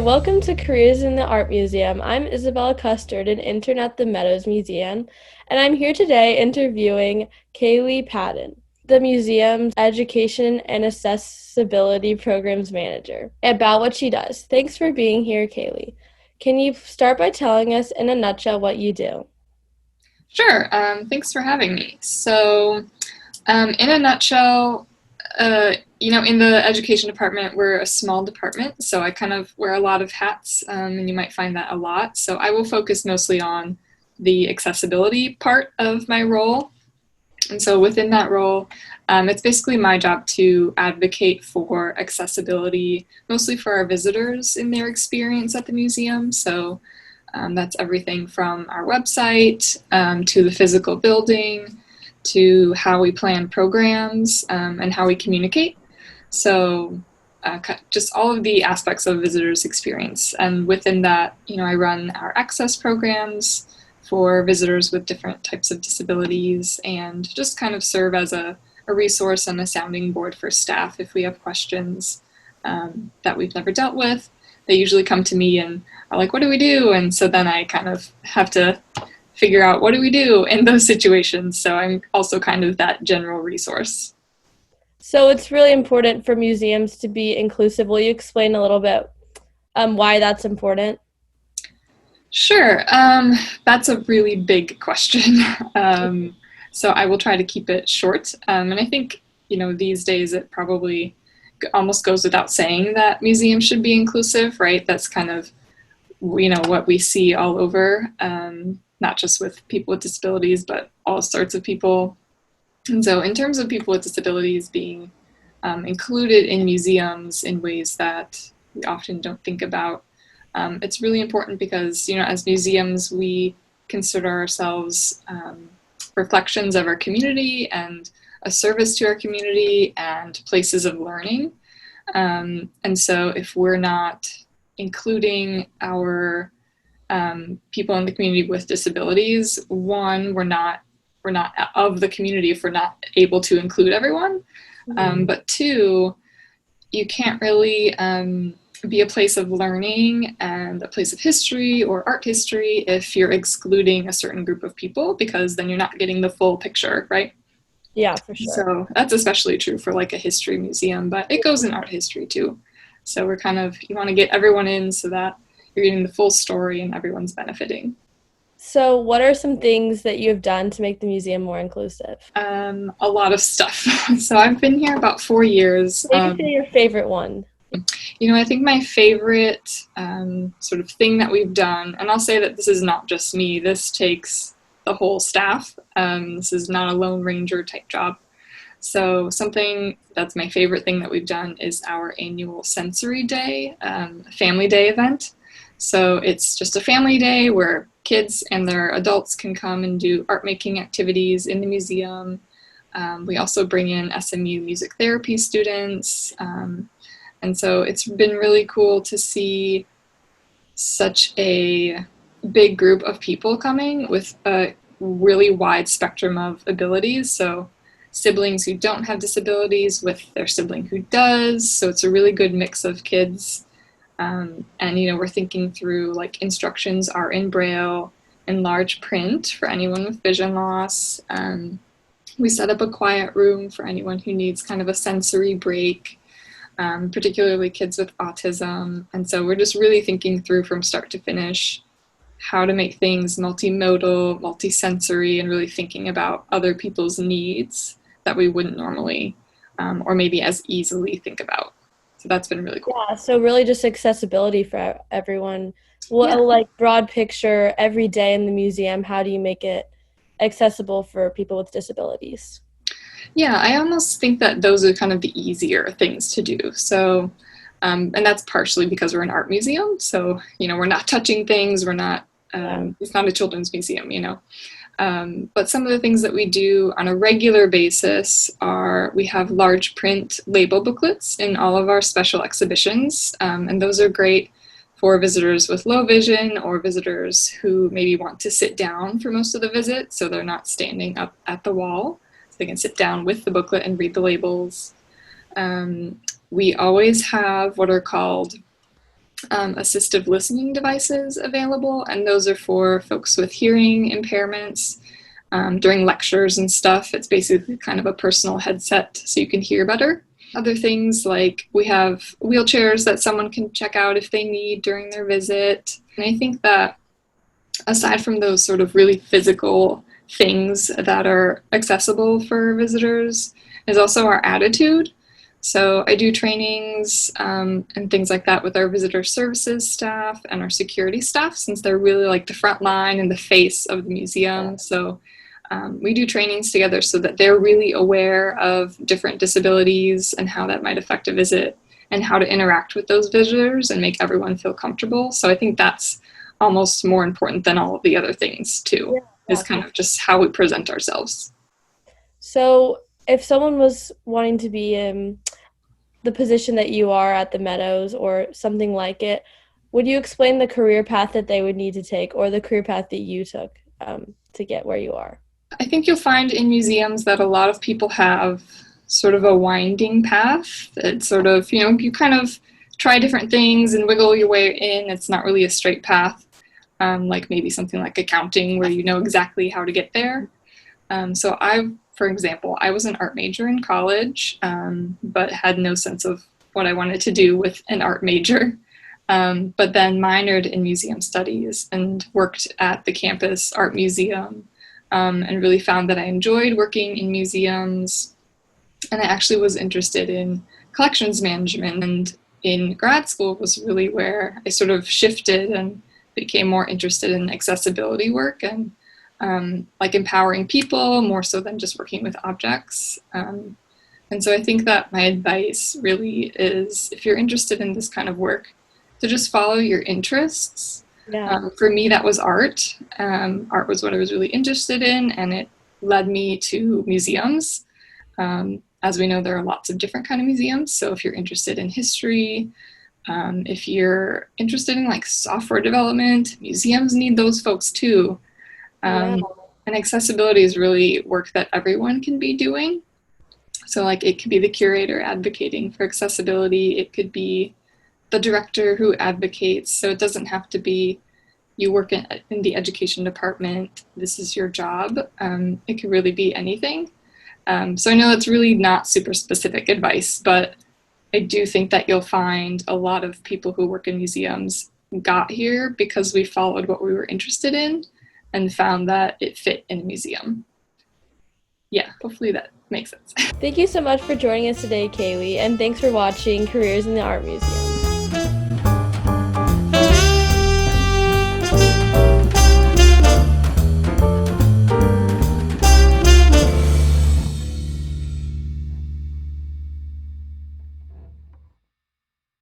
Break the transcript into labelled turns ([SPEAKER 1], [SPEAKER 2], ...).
[SPEAKER 1] welcome to Careers in the Art Museum. I'm Isabella Custard, an intern at the Meadows Museum, and I'm here today interviewing Kayle Patton, the museum's Education and Accessibility Programs Manager, about what she does. Thanks for being here, Kayle. Can you start by telling us in a nutshell what you do?
[SPEAKER 2] Sure. Thanks for having me. In a nutshell, in the education department, we're a small department, so I kind of wear a lot of hats, and you might find that a lot. So I will focus mostly on the accessibility part of my role. And so within that role, it's basically my job to advocate for accessibility, mostly for our visitors in their experience at the museum. That's everything from our website to the physical building to how we plan programs and how we communicate. So just all of the aspects of a visitor's experience. And within that, I run our access programs for visitors with different types of disabilities and just kind of serve as a resource and a sounding board for staff if we have questions that we've never dealt with. They usually come to me and are like, what do we do? And so then I kind of have to figure out what do we do in those situations. So I'm also kind of that general resource.
[SPEAKER 1] So it's really important for museums to be inclusive. Will you explain a little bit why that's important?
[SPEAKER 2] Sure. That's a really big question. So I will try to keep it short. And I think, these days it probably almost goes without saying that museums should be inclusive, right? That's kind of, what we see all over, not just with people with disabilities, but all sorts of people. And so in terms of people with disabilities being included in museums in ways that we often don't think about, it's really important because, as museums, we consider ourselves reflections of our community and a service to our community and places of learning. And so if we're not including our people in the community with disabilities, one, we're not of the community if we're not able to include everyone. But two, you can't really be a place of learning and a place of history or art history if you're excluding a certain group of people, because then you're not getting the full picture, right?
[SPEAKER 1] Yeah, for sure.
[SPEAKER 2] So that's especially true for like a history museum, but it goes in art history too. So you want to get everyone in so that you're getting the full story and everyone's benefiting.
[SPEAKER 1] So what are some things that you have done to make the museum more inclusive?
[SPEAKER 2] A lot of stuff. So I've been here about 4 years.
[SPEAKER 1] Maybe say your favorite one.
[SPEAKER 2] I think my favorite sort of thing that we've done, and I'll say that this is not just me, this takes the whole staff. This is not a Lone Ranger type job. So something that's my favorite thing that we've done is our annual Sensory Day, Family Day event. So it's just a family day where kids and their adults can come and do art making activities in the museum. We also bring in SMU music therapy students. And so it's been really cool to see such a big group of people coming with a really wide spectrum of abilities. So siblings who don't have disabilities with their sibling who does. So it's a really good mix of kids. And we're thinking through like instructions are in Braille and large print for anyone with vision loss. We set up a quiet room for anyone who needs kind of a sensory break, particularly kids with autism. And so we're just really thinking through from start to finish how to make things multimodal, multisensory, and really thinking about other people's needs that we wouldn't normally or maybe as easily think about. So that's been really cool.
[SPEAKER 1] Yeah, so really just accessibility for everyone. Well, like broad picture, every day in the museum, how do you make it accessible for people with disabilities?
[SPEAKER 2] Yeah, I almost think that those are kind of the easier things to do. So, and that's partially because we're an art museum. So, we're not touching things. We're not, it's not a children's museum, But some of the things that we do on a regular basis are we have large print label booklets in all of our special exhibitions. And those are great for visitors with low vision or visitors who maybe want to sit down for most of the visit, so they're not standing up at the wall. So they can sit down with the booklet and read the labels. We always have what are called assistive listening devices available, and those are for folks with hearing impairments. During lectures and stuff, it's basically kind of a personal headset so you can hear better. Other things like we have wheelchairs that someone can check out if they need during their visit. And I think that aside from those sort of really physical things that are accessible for visitors is also our attitude. So I do trainings and things like that with our visitor services staff and our security staff, since they're really like the front line and the face of the museum. So we do trainings together so that they're really aware of different disabilities and how that might affect a visit and how to interact with those visitors and make everyone feel comfortable. So I think that's almost more important than all of the other things too, is kind of just how we present ourselves.
[SPEAKER 1] So if someone was wanting to be in the position that you are at the Meadows or something like it, would you explain the career path that they would need to take or the career path that you took to get where you are?
[SPEAKER 2] I think you'll find in museums that a lot of people have sort of a winding path. It's sort of, you kind of try different things and wiggle your way in. It's not really a straight path, like maybe something like accounting where you know exactly how to get there. For example, I was an art major in college, but had no sense of what I wanted to do with an art major. But then minored in museum studies and worked at the campus art museum, and really found that I enjoyed working in museums. And I actually was interested in collections management, and in grad school was really where I sort of shifted and became more interested in accessibility work and like empowering people more so than just working with objects. And so I think that my advice really is, if you're interested in this kind of work, to just follow your interests.
[SPEAKER 1] Yeah.
[SPEAKER 2] For me, that was art. Art was what I was really interested in, and it led me to museums. As we know, there are lots of different kind of museums. So if you're interested in history, if you're interested in like software development, museums need those folks too. And accessibility is really work that everyone can be doing. So like it could be the curator advocating for accessibility. It could be the director who advocates. So it doesn't have to be you work in the education department, this is your job. It could really be anything. So I know it's really not super specific advice, but I do think that you'll find a lot of people who work in museums got here because we followed what we were interested in and found that it fit in a museum. Yeah, hopefully that makes sense.
[SPEAKER 1] Thank you so much for joining us today, Kayle, and thanks for watching Careers in the Art Museum.